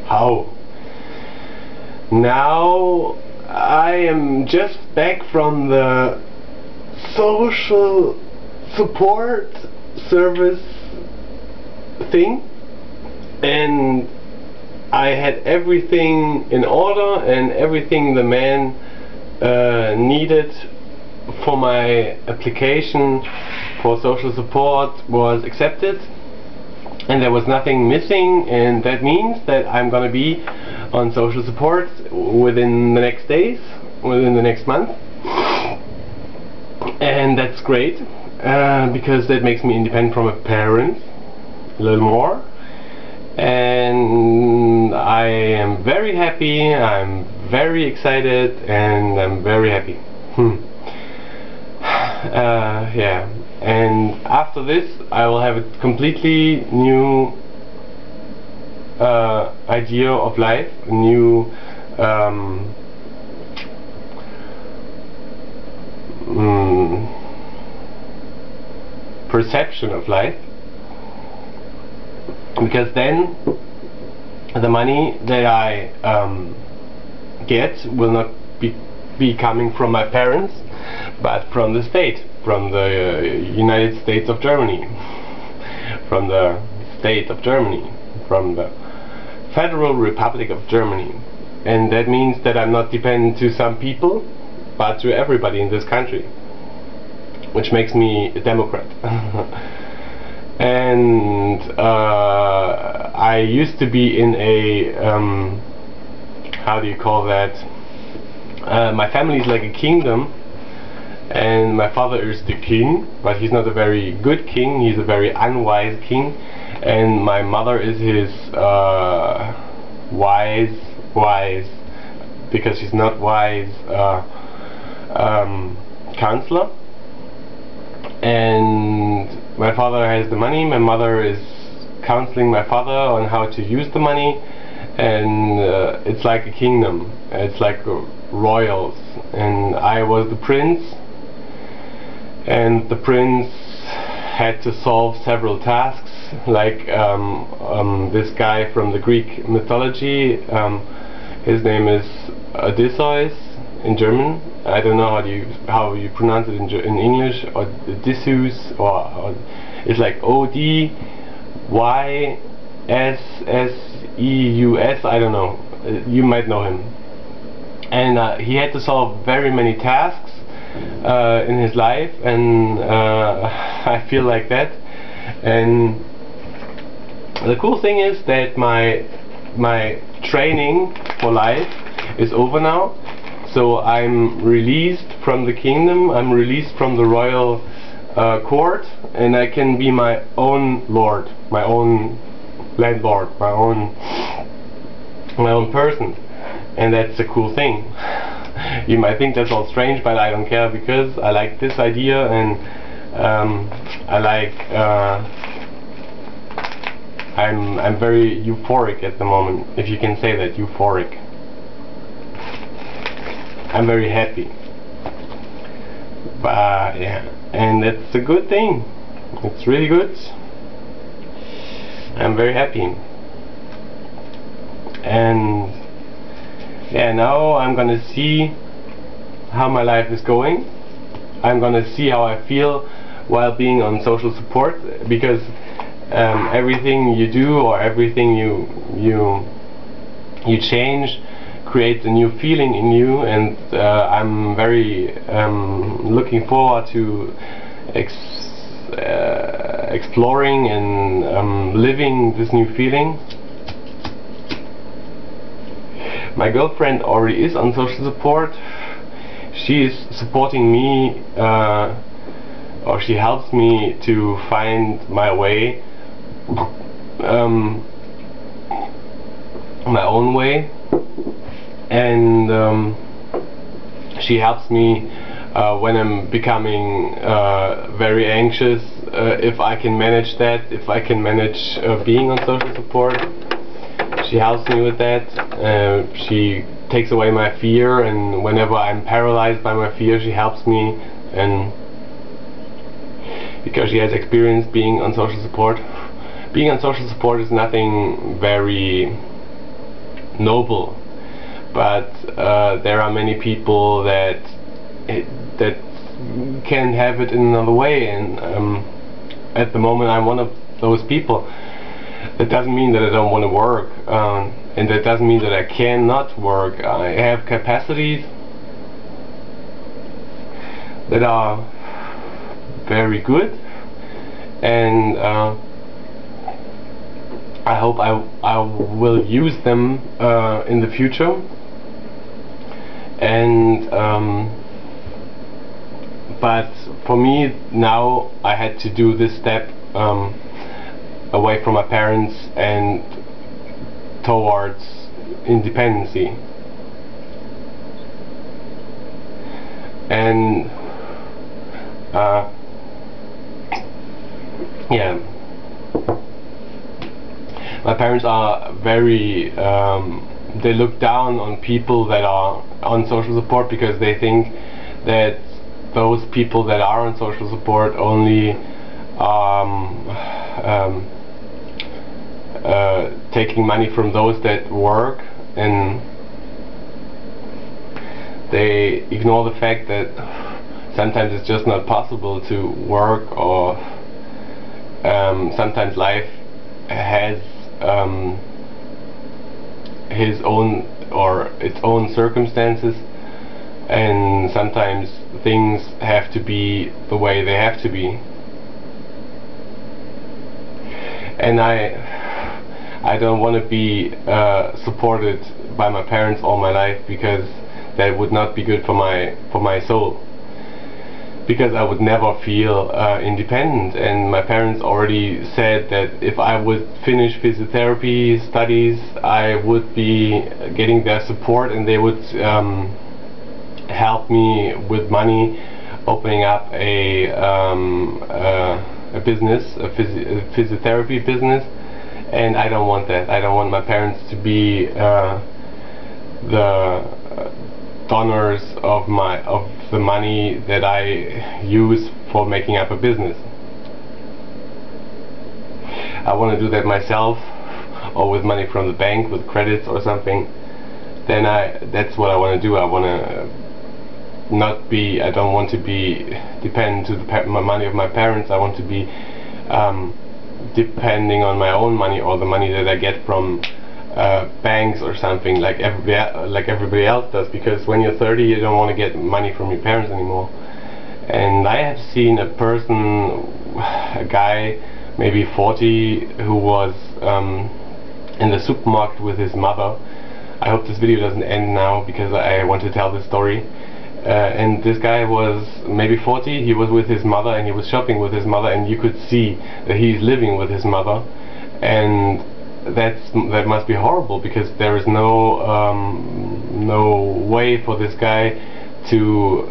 How? Now I am just back from the social support service thing, and I had everything in order, and everything the man needed for my application for social support was accepted, and there was nothing missing, and that means that I'm gonna be on social support within the next days, within the next month, and that's great because that makes me independent from my parents a little more, and I am very happy, I'm very excited, and I'm very happy. Yeah, and after this I will have a completely new idea of life, a new perception of life, because then the money that I get will not be coming from my parents, but from the state, from the United States of Germany, from the state of Germany, from the Federal Republic of Germany. And that means that I'm not dependent to some people, but to everybody in this country, which makes me a Democrat. And I used to be in a how do you call that, my family is like a kingdom, and my father is the king, but he's not a very good king, he's a very unwise king, and my mother is his wise, because she's not wise, counselor. And my father has the money, my mother is counseling my father on how to use the money, and it's like a kingdom, it's like royals, and I was the prince, and the prince had to solve several tasks, like this guy from the Greek mythology, his name is Odysseus in German. I don't know how you pronounce it in English, or Odysseus, or it's like Odysseus, I don't know, you might know him. And he had to solve very many tasks in his life, and I feel like that. And the cool thing is that my training for life is over now, so I'm released from the kingdom, I'm released from the royal court, and I can be my own lord, my own landlord, my own person, and that's a cool thing. You might think that's all strange, but I don't care, because I like this idea, and I like I'm very euphoric at the moment, if you can say that, euphoric. I'm very happy. But yeah, and that's a good thing. It's really good. I'm very happy. And yeah, now I'm gonna see how my life is going. I'm gonna see how I feel while being on social support, because everything you do, or everything you change, creates a new feeling in you, and I'm very looking forward to exploring and living this new feeling. My girlfriend already is on social support. She is supporting me, or she helps me to find my way, my own way, and she helps me when I'm becoming very anxious, if I can manage that, if I can manage being on social support. She helps me with that. She takes away my fear, and whenever I'm paralyzed by my fear, she helps me, and because she has experience being on social support. Being on social support is nothing very noble, but there are many people that can have it in another way, and at the moment I'm one of those people. That doesn't mean that I don't want to work, and that doesn't mean that I cannot work. I have capacities that are very good, and I hope I will use them in the future. And but for me now, I had to do this step away from my parents and towards independency. And yeah, my parents are very they look down on people that are on social support, because they think that those people that are on social support only taking money from those that work, and they ignore the fact that sometimes it's just not possible to work, or sometimes life has his own or its own circumstances, and sometimes things have to be the way they have to be. And I don't want to be supported by my parents all my life, because that would not be good for my soul, because I would never feel independent. And my parents already said that if I would finish physiotherapy studies, I would be getting their support, and they would help me with money, opening up a business, a physiotherapy business. And I don't want that. I don't want my parents to be the donors of the money that I use for making up a business. I want to do that myself, or with money from the bank, with credits or something. Then that's what I want to do. I want to not be. I don't want to be dependent to the money of my parents. I want to be depending on my own money, or the money that I get from banks or something, like everybody else does. Because when you're 30, you don't want to get money from your parents anymore. And I have seen a guy maybe 40, who was in the supermarket with his mother. I hope this video doesn't end now, because I want to tell this story. And this guy was maybe 40, he was with his mother, and he was shopping with his mother, and you could see that he's living with his mother. And that must be horrible, because there is no way for this guy to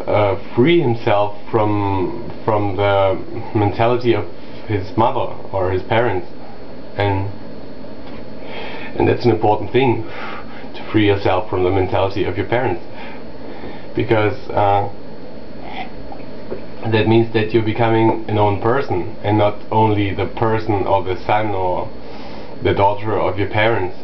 free himself from the mentality of his mother or his parents. And that's an important thing, to free yourself from the mentality of your parents, because that means that you're becoming an own person, and not only the person or the son or the daughter of your parents.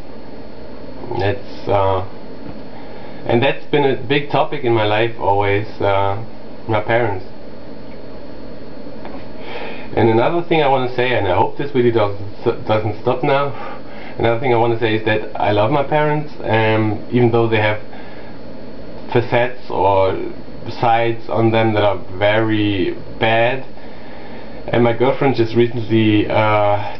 And that's been a big topic in my life always, my parents. And another thing I want to say, and I hope this video doesn't stop now, another thing I want to say is that I love my parents, even though they have facets or sides on them that are very bad. And my girlfriend just recently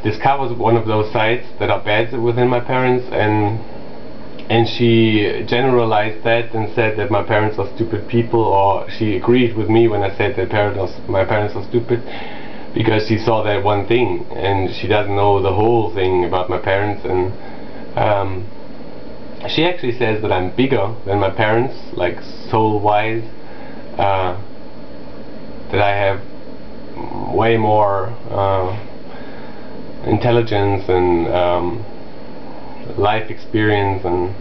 discovered one of those sides that are bad within my parents, and she generalized that and said that my parents are stupid people, or she agreed with me when I said that my parents are stupid, because she saw that one thing, and she doesn't know the whole thing about my parents. And she actually says that I'm bigger than my parents, like soul-wise, that I have way more intelligence and life experience, and